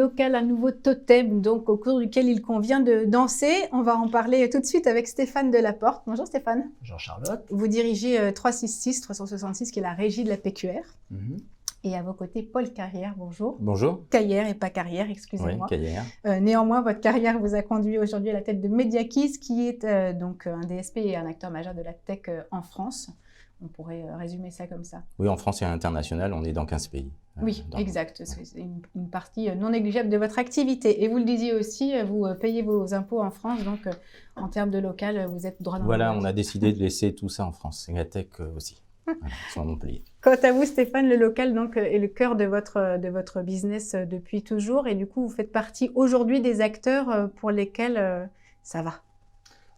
local, un nouveau totem, donc au cours duquel il convient de danser. On va en parler tout de suite avec Stéphane Delaporte. Bonjour Stéphane. Bonjour Charlotte. Vous dirigez 366, qui est la régie de la PQR. Et à vos côtés, Paul Carrière, bonjour. Bonjour. Caillère et pas Carrière, excusez-moi. Oui, Caillère. Néanmoins, votre carrière vous a conduit aujourd'hui à la tête de MediaKeys, qui est donc un DSP et un acteur majeur de la tech en France. On pourrait résumer ça comme ça. Oui, en France et à l'international, on est dans 15 pays. Oui, exact. C'est une partie non négligeable de votre activité. Et vous le disiez aussi, vous payez vos impôts en France, donc en termes de local, vous êtes droit dans Voilà, on a décidé de laisser tout ça en France. Et la tech aussi. Voilà, sont à Montpellier. Quant à vous, Stéphane, le local donc, est le cœur de votre business depuis toujours. Et du coup, vous faites partie aujourd'hui des acteurs pour lesquels ça va.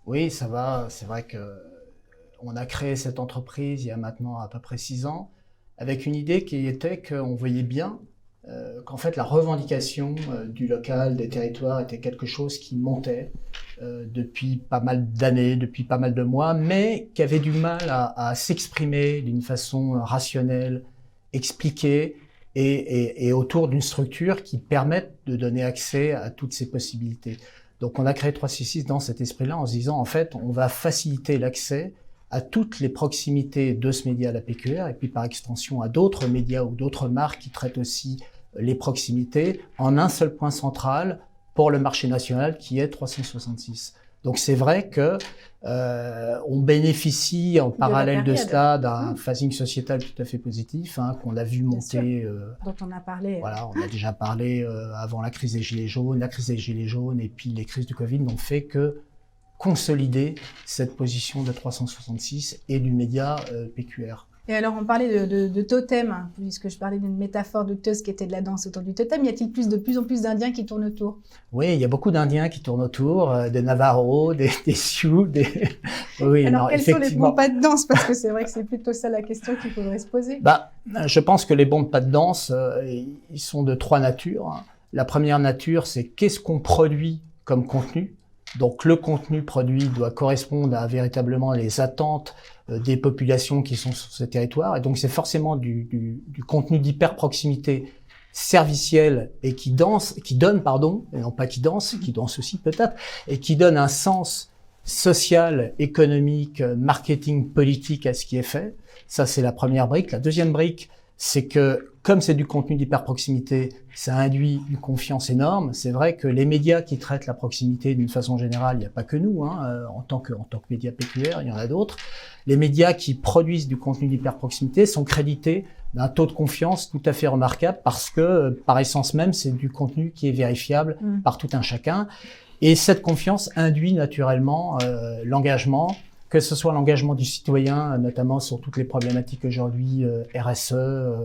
Oui, ça va. C'est vrai qu'on a créé cette entreprise il y a maintenant à peu près 6 ans, avec une idée qui était qu'on voyait bien qu'en fait la revendication du local, des territoires était quelque chose qui montait depuis pas mal d'années, depuis pas mal de mois, mais qui avait du mal à s'exprimer d'une façon rationnelle, expliquée et autour d'une structure qui permette de donner accès à toutes ces possibilités. Donc on a créé 366 dans cet esprit-là en se disant en fait on va faciliter l'accès à toutes les proximités de ce média, la PQR, et puis par extension à d'autres médias ou d'autres marques qui traitent aussi les proximités en un seul point central pour le marché national qui est 366. Donc c'est vrai que on bénéficie en parallèle de cela d'un phasing sociétal tout à fait positif, qu'on a vu monter. Dont on a parlé. Voilà, on a déjà parlé avant la crise des Gilets jaunes, et puis les crises du Covid n'ont fait que consolider cette position de 366 et du média PQR. Et alors, on parlait de totem, puisque je parlais d'une métaphore douteuse qui était de la danse autour du totem. Y a-t-il de plus en plus d'Indiens qui tournent autour? Oui, il y a beaucoup d'Indiens qui tournent autour, des Navarros, des Sioux, Oui, alors, non, quels sont les bons pas de danse? Parce que c'est vrai que c'est plutôt ça la question qu'il faudrait se poser. Je pense que les bons pas de danse, ils sont de 3 natures. La première nature, c'est qu'est-ce qu'on produit comme contenu. Donc le contenu produit doit correspondre à véritablement les attentes des populations qui sont sur ce territoire. Et donc c'est forcément du contenu d'hyper proximité serviciel et qui donne, et non pas qui danse aussi peut-être, et qui donne un sens social, économique, marketing, politique à ce qui est fait. Ça c'est la première brique. La deuxième brique, c'est que comme c'est du contenu d'hyper proximité, ça induit une confiance énorme. C'est vrai que les médias qui traitent la proximité d'une façon générale, il n'y a pas que nous, en tant que média PQR, il y en a d'autres. Les médias qui produisent du contenu d'hyper proximité sont crédités d'un taux de confiance tout à fait remarquable parce que, par essence même, c'est du contenu qui est vérifiable par tout un chacun. Et cette confiance induit naturellement l'engagement, que ce soit l'engagement du citoyen, notamment sur toutes les problématiques aujourd'hui, RSE,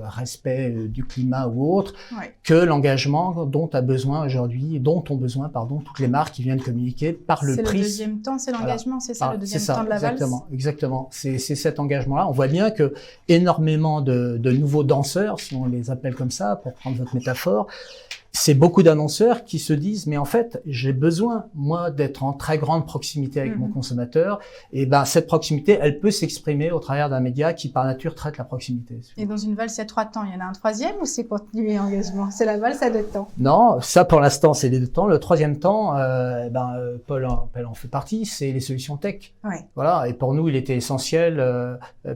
respect du climat ou autre, que l'engagement dont ont besoin toutes les marques qui viennent communiquer par le prix. C'est le deuxième temps, c'est l'engagement, voilà. C'est ça le deuxième temps de la valse. Exactement. C'est cet engagement-là. On voit bien que énormément de nouveaux danseurs, si on les appelle comme ça, pour prendre votre métaphore, c'est beaucoup d'annonceurs qui se disent mais en fait j'ai besoin moi d'être en très grande proximité avec mon consommateur et cette proximité elle peut s'exprimer au travers d'un média qui par nature traite la proximité. Et dans une valse il y a 3 temps, il y en a un troisième ou c'est contenu et engagement? C'est la valse à 2 temps? Non, ça pour l'instant c'est les 2 temps. Le troisième temps, Paul en fait partie, c'est les solutions tech. Voilà, et pour nous il était essentiel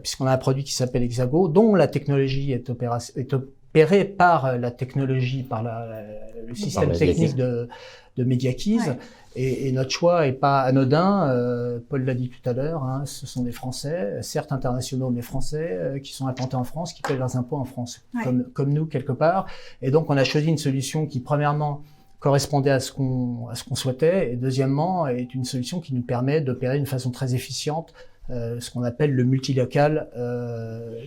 puisqu'on a un produit qui s'appelle Hexago dont la technologie est opéré par la technologie, par le système technique de MediaKeys. Et notre choix est pas anodin. Paul l'a dit tout à l'heure, ce sont des Français, certes internationaux, mais Français, qui sont implantés en France, qui paient leurs impôts en France, comme nous quelque part. Et donc on a choisi une solution qui, premièrement, correspondait à ce qu'on souhaitait, et deuxièmement, est une solution qui nous permet d'opérer d'une façon très efficiente ce qu'on appelle le multilocal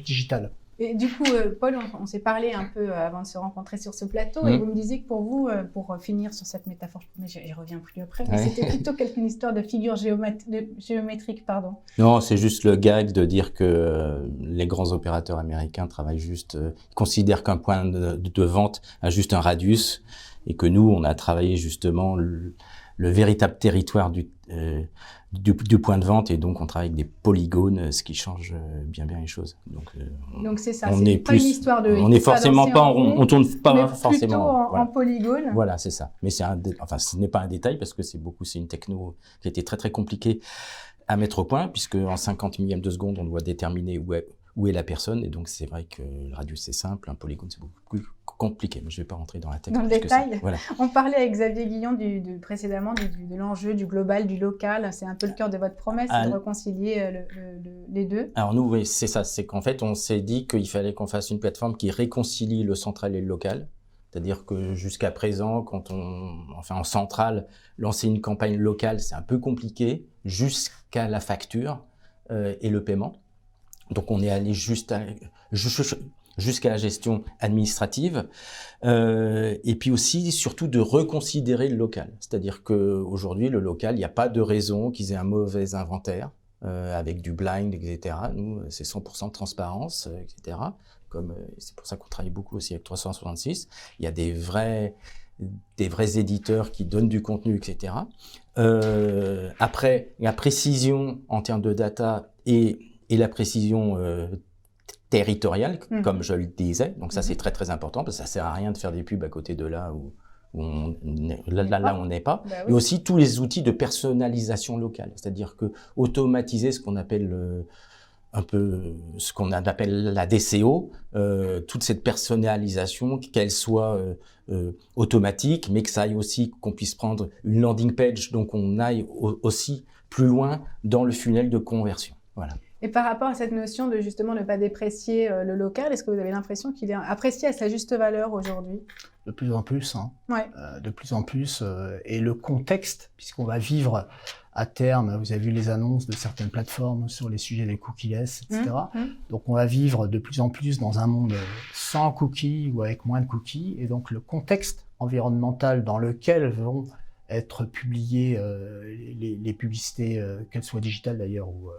digital. Et du coup, Paul, on s'est parlé un peu avant de se rencontrer sur ce plateau, et vous me disiez que pour vous, pour finir sur cette métaphore, mais j'y reviens plus après, mais c'était plutôt une histoire de figure géométrique, pardon. Non, c'est juste le gag de dire que les grands opérateurs américains travaillent juste, considèrent qu'un point de vente a juste un radius, et que nous, on a travaillé justement le véritable territoire du point de vente, et donc on travaille avec des polygones, ce qui change bien les choses. Donc c'est ça, c'est pas une histoire de... On n'est forcément pas, on tourne pas forcément... en polygone. Voilà, c'est ça. Mais ce n'est pas un détail, parce que c'est une techno qui a été très très compliquée à mettre au point, puisque en 50 millièmes de seconde, on doit déterminer où est la personne, et donc c'est vrai que le radius c'est simple, un polygone c'est beaucoup plus compliqué, mais je ne vais pas rentrer dans la technique. Dans le détail. Voilà. On parlait avec Xavier Guillon précédemment de l'enjeu du global, du local. C'est un peu le cœur de votre promesse, de réconcilier les deux. Alors nous, oui, c'est ça. C'est qu'en fait, on s'est dit qu'il fallait qu'on fasse une plateforme qui réconcilie le central et le local. C'est-à-dire que jusqu'à présent, quand en centrale, lancer une campagne locale, c'est un peu compliqué, jusqu'à la facture et le paiement. Donc on est allé jusqu'à la gestion administrative, et puis aussi, surtout, de reconsidérer le local. C'est-à-dire qu'aujourd'hui, le local, il n'y a pas de raison qu'ils aient un mauvais inventaire, avec du blind, etc. Nous, c'est 100% de transparence, etc. C'est pour ça qu'on travaille beaucoup aussi avec 366. Il y a des vrais éditeurs qui donnent du contenu, etc. Après, la précision en termes de data et la précision territoriale, comme je le disais. Donc ça, c'est très très important, parce que ça sert à rien de faire des pubs à côté de là où on n'est pas. Bah oui. Et aussi tous les outils de personnalisation locale, c'est-à-dire que automatiser ce qu'on appelle la DCO, toute cette personnalisation, qu'elle soit automatique, mais que ça aille aussi, qu'on puisse prendre une landing page, donc on aille aussi plus loin dans le funnel de conversion. Voilà. Et par rapport à cette notion de justement ne pas déprécier le local, est-ce que vous avez l'impression qu'il est apprécié à sa juste valeur aujourd'hui? De plus en plus, hein. Ouais. De plus en plus. Et le contexte, puisqu'on va vivre à terme, vous avez vu les annonces de certaines plateformes sur les sujets des cookieless, etc. Donc on va vivre de plus en plus dans un monde sans cookies ou avec moins de cookies. Et donc le contexte environnemental dans lequel vont être publiées les publicités, qu'elles soient digitales d'ailleurs ou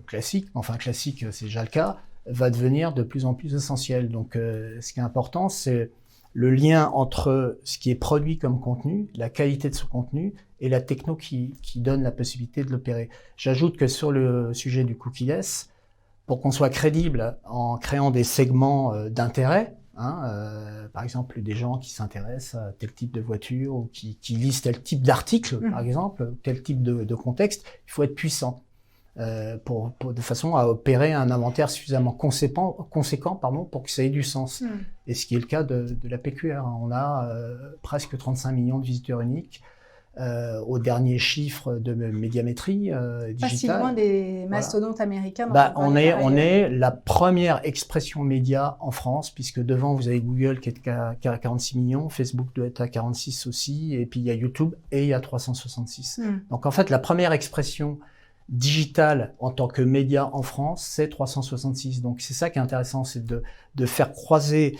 classique, enfin classique c'est déjà le cas, va devenir de plus en plus essentiel. Donc ce qui est important, c'est le lien entre ce qui est produit comme contenu, la qualité de ce contenu et la techno qui donne la possibilité de l'opérer. J'ajoute que sur le sujet du cookieless, pour qu'on soit crédible en créant des segments d'intérêt, par exemple des gens qui s'intéressent à tel type de voiture ou qui lisent tel type d'article, par exemple, tel type de contexte, il faut être puissant. De façon à opérer un inventaire suffisamment conséquent pour que ça ait du sens. Et ce qui est le cas de la PQR. On a presque 35 millions de visiteurs uniques au dernier chiffre de médiamétrie digitale. Pas si loin des mastodontes américains. On est la première expression média en France, puisque devant vous avez Google qui est à 46 millions, Facebook doit être à 46 aussi, et puis il y a YouTube et il y a 366. Donc en fait, la première expression digital en tant que média en France, c'est 366. Donc c'est ça qui est intéressant, c'est de faire croiser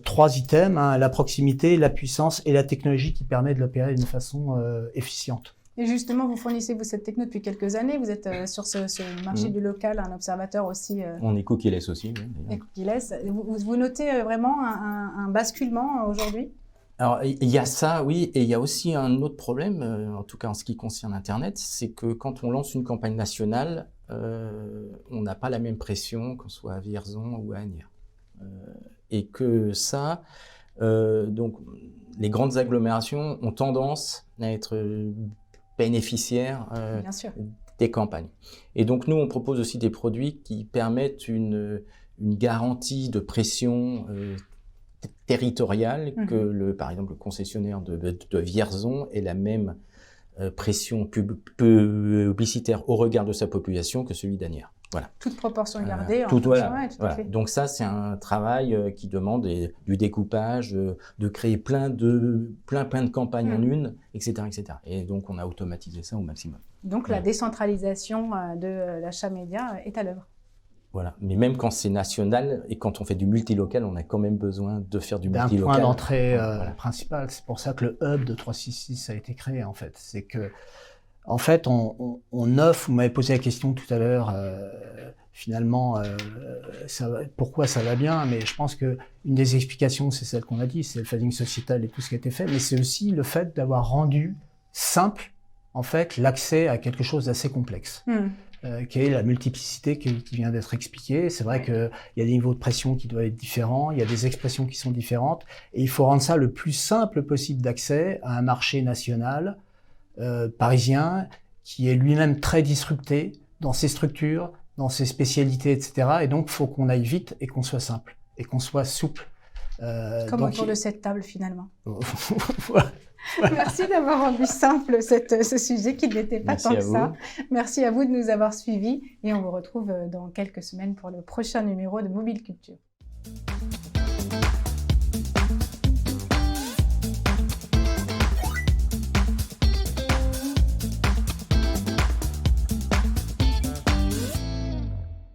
trois items, la proximité, la puissance et la technologie qui permet de l'opérer d'une façon efficiente. Et justement, vous fournissez cette techno depuis quelques années. Vous êtes sur ce marché du local, un observateur aussi. On est cookieless aussi. Et cookieless. Vous notez vraiment un basculement aujourd'hui? Alors, il y a ça, oui, et il y a aussi un autre problème, en tout cas en ce qui concerne Internet, c'est que quand on lance une campagne nationale, on n'a pas la même pression qu'on soit à Vierzon ou à Asnières. Et que ça, donc, les grandes agglomérations ont tendance à être bénéficiaires des campagnes. Et donc, nous, on propose aussi des produits qui permettent une garantie de pression territoriale que par exemple le concessionnaire de Vierzon ait la même pression publicitaire au regard de sa population que celui d'Asnières. Voilà. Toute proportion gardée. Tout à fait. Donc ça, c'est un travail qui demande du découpage, de créer plein de campagnes en une, etc., etc. Et donc on a automatisé ça au maximum. Donc la décentralisation de l'achat média est à l'œuvre. Voilà. Mais même quand c'est national et quand on fait du multilocal, on a quand même besoin de faire du multilocal. D'un point d'entrée principal. C'est pour ça que le hub de 366 a été créé, en fait. C'est que, En fait, on offre, vous m'avez posé la question tout à l'heure, finalement, pourquoi ça va bien, mais je pense qu'une des explications, c'est celle qu'on a dit, c'est le funding sociétal et tout ce qui a été fait, mais c'est aussi le fait d'avoir rendu simple, en fait, l'accès à quelque chose d'assez complexe. Qui est la multiplicité qui vient d'être expliquée. C'est vrai qu'il y a des niveaux de pression qui doivent être différents, il y a des expressions qui sont différentes, et il faut rendre ça le plus simple possible d'accès à un marché national parisien qui est lui-même très disrupté dans ses structures, dans ses spécialités, etc. Et donc, il faut qu'on aille vite et qu'on soit simple et qu'on soit souple. Comme autour de cette table, finalement. Voilà. Merci d'avoir rendu simple ce sujet qui n'était pas tant que ça. Merci à vous de nous avoir suivis et on vous retrouve dans quelques semaines pour le prochain numéro de Mobile Culture.